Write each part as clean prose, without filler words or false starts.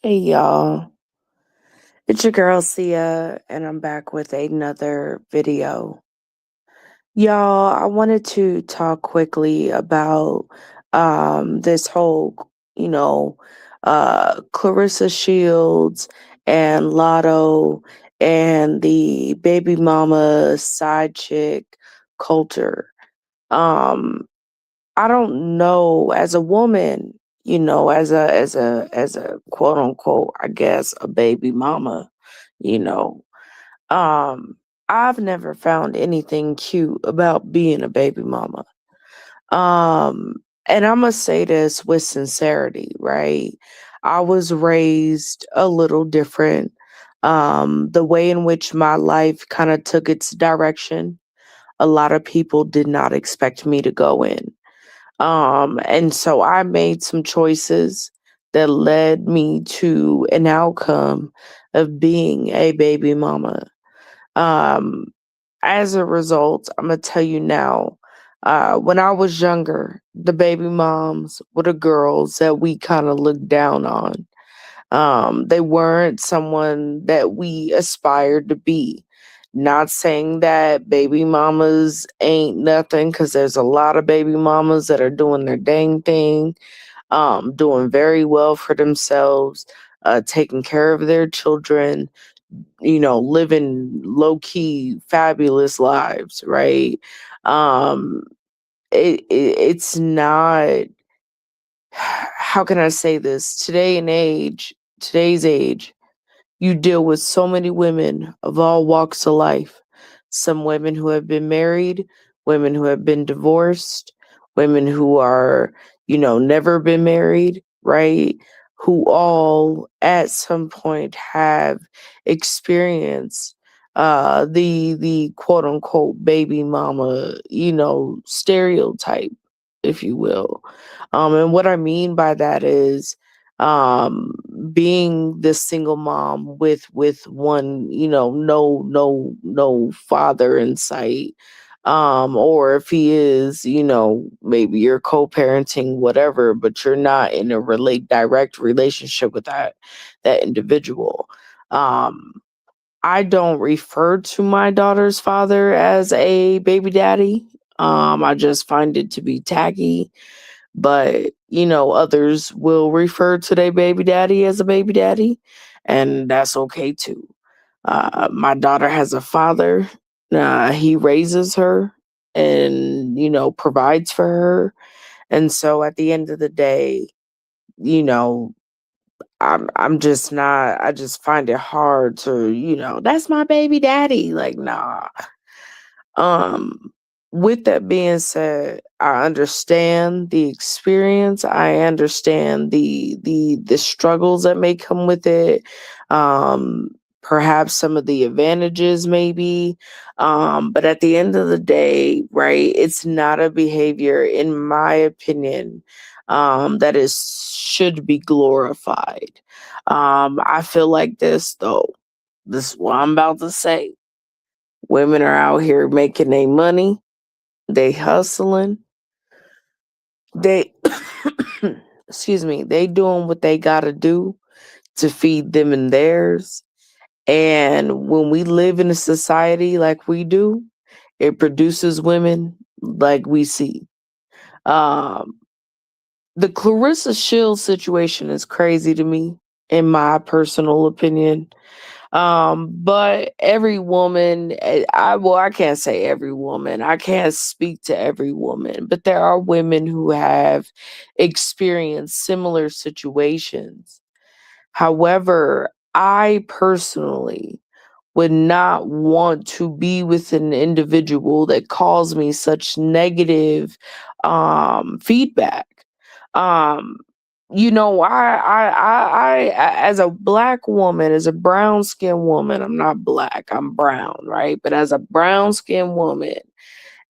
Hey y'all, it's your girl Sia, and I'm back with another video. Y'all, I wanted to talk quickly about this whole, you know, Clarissa Shields and Latto and the baby mama side chick culture. Um, I don't know as a woman, as a quote unquote, I guess, a baby mama, you know. Um, I've never found anything cute about being a baby mama. Um, and I must say this with sincerity, right? I was raised a little different. The way in which my life kind of took its direction, a lot of people did not expect me to go in. And so I made some choices that led me to an outcome of being a baby mama. Um, as a result, I'm gonna tell you now, when I was younger, the baby moms were the girls that we kind of looked down on. They weren't someone that we aspired to be. Not saying that baby mamas ain't nothing, because there's a lot of baby mamas that are doing their dang thing, doing very well for themselves, taking care of their children, living low key, fabulous lives, right? Um, it's not, how can I say this? Today's age, you deal with so many women of all walks of life. Some women who have been married, women who have been divorced, women who are, never been married, right? Who all at some point have experienced the quote unquote baby mama, stereotype, if you will. And what I mean by that is um being this single mom with one, no father in sight, or if he is, maybe you're co-parenting, whatever, but you're not in a direct relationship with that individual. um I don't refer to my daughter's father as a baby daddy. I just find it to be tacky, but others will refer to their baby daddy as a baby daddy, and that's okay too. My daughter has a father. He raises her and provides for her, and so at the end of the day, you know I'm just not, I just find it hard to, that's my baby daddy, like, nah. um, with that being said, I understand the experience. I understand the struggles that may come with it. Um, Perhaps some of the advantages, maybe. But at the end of the day, right, it's not a behavior, in my opinion, that is should be glorified. I feel like this though. This is what I'm about to say. Women are out here making their money. They hustling. They excuse me, they doing what they gotta do to feed them and theirs. And when we live in a society like we do, it produces women like we see. Um, the Clarissa Shields situation is crazy to me, in my personal opinion. But every woman, I can't say every woman. I can't speak to every woman, but there are women who have experienced similar situations. However, I personally would not want to be with an individual that calls me such negative feedback. Um as a black woman, as a brown skinned woman, I'm not black, I'm brown, right? But as a brown skinned woman,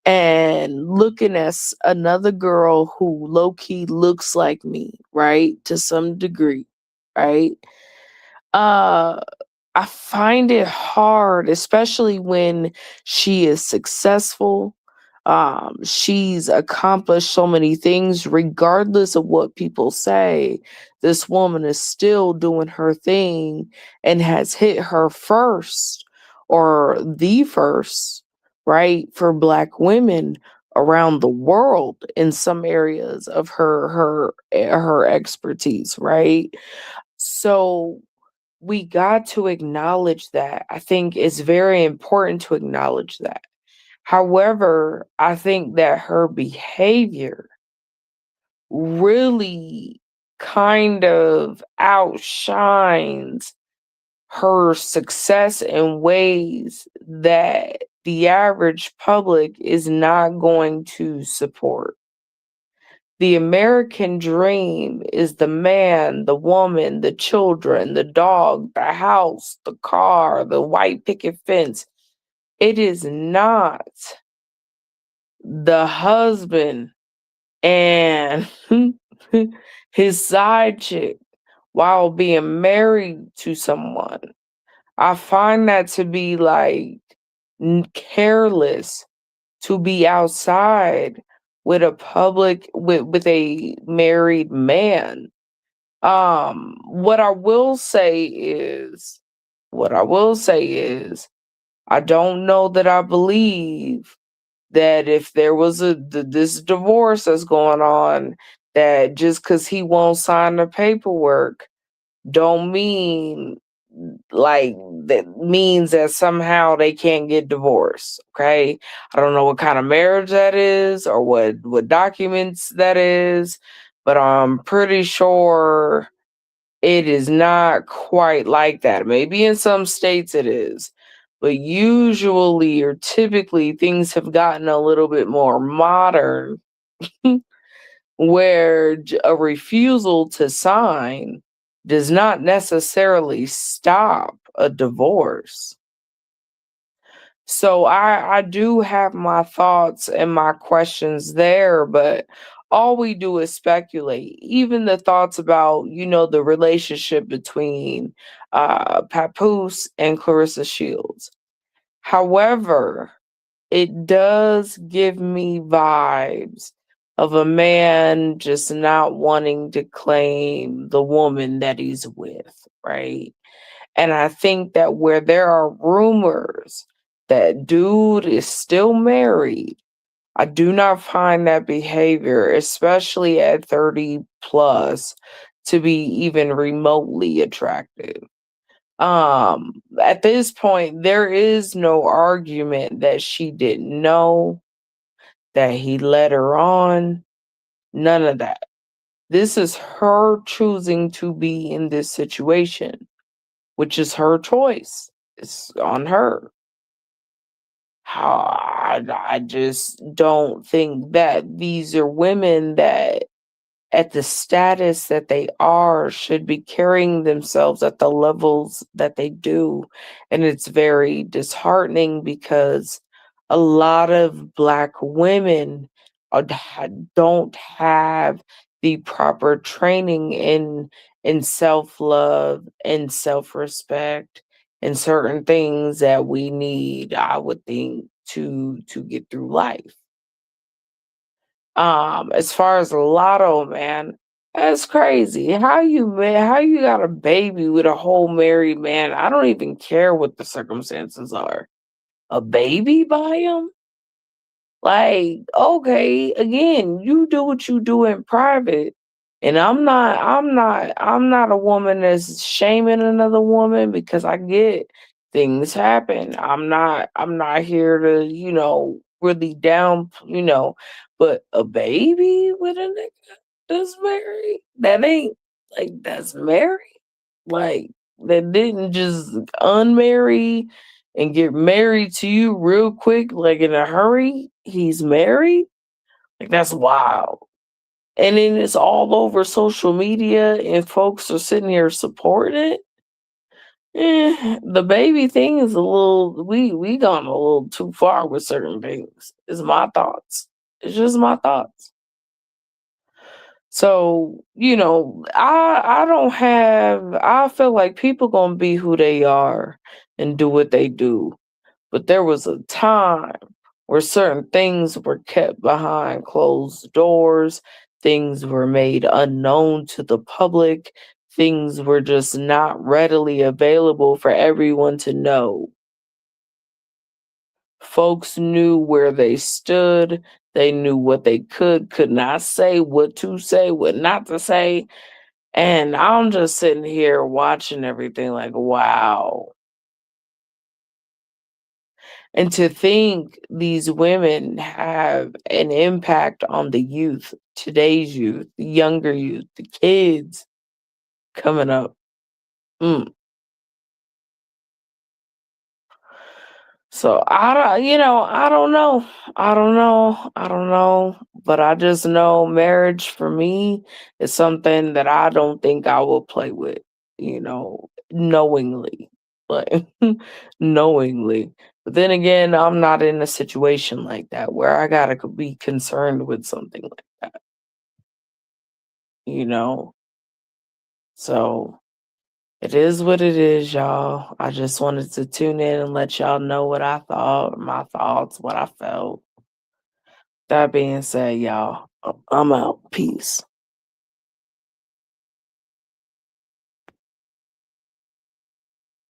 and looking at another girl who low key looks like me, right? To some degree, right? Uh I find it hard, especially when she is successful. She's accomplished so many things, regardless of what people say. This woman is still doing her thing and has hit her first, or the first, right, for Black women around the world in some areas of her expertise, right? So we got to acknowledge that. I think it's very important to acknowledge that. However, I think that her behavior really kind of outshines her success in ways that the average public is not going to support. The American dream is the man, the woman, the children, the dog, the house, the car, the white picket fence. It is not the husband and his side chick while being married to someone. I find that to be like careless to be outside with a with a married man. What I will say is what I will say is I don't know that I believe that if there was this divorce that's going on, that just because he won't sign the paperwork don't mean like that means that somehow they can't get divorced. Okay, I don't know what kind of marriage that is or what documents that is, but I'm pretty sure it is not quite like that. Maybe in some states it is, but usually or typically things have gotten a little bit more modern where a refusal to sign does not necessarily stop a divorce. So I do have my thoughts and my questions there, but all we do is speculate. Even the thoughts about, the relationship between Papoose and Clarissa Shields. However, it does give me vibes of a man just not wanting to claim the woman that he's with, right? And I think that where there are rumors that dude is still married, I do not find that behavior, especially at 30 plus, to be even remotely attractive. At this point, there is no argument that she didn't know, that he led her on, none of that. This is her choosing to be in this situation, which is her choice. It's on her. I just don't think that these are women that at the status that they are should be carrying themselves at the levels that they do. And it's very disheartening because a lot of Black women don't have the proper training in self-love and self-respect and certain things that we need, I would think, to get through life. As far as Latto, man, that's crazy. How you got a baby with a whole married man? I don't even care what the circumstances are. A baby by him? Like, okay, again, you do what you do in private. And I'm not a woman that's shaming another woman because I get things happen. I'm not here to, really down, but a baby with a nigga that's married, that ain't like that's married. Like that didn't just unmarry and get married to you real quick, like in a hurry. He's married. Like that's wild. And then it's all over social media, and folks are sitting here supporting it. The baby thing is a little. We gone a little too far with certain things. Is my thoughts. It's just my thoughts. So, I don't have I feel like people gonna be who they are and do what they do. But there was a time where certain things were kept behind closed doors, things were made unknown to the public, things were just not readily available for everyone to know. Folks knew where they stood, they knew what they could not say, what not to say. And I'm just sitting here watching everything like, wow. And to think these women have an impact on the youth, today's youth, the younger youth, the kids coming up. Mm. So I don't, I don't know. I don't know. But I just know marriage for me is something that I don't think I will play with, knowingly. Like knowingly. But then again, I'm not in a situation like that where I gotta be concerned with something like that, you know? So it is what it is, y'all. I just wanted to tune in and let y'all know what I thought, my thoughts, what I felt. That being said, y'all, I'm out. Peace.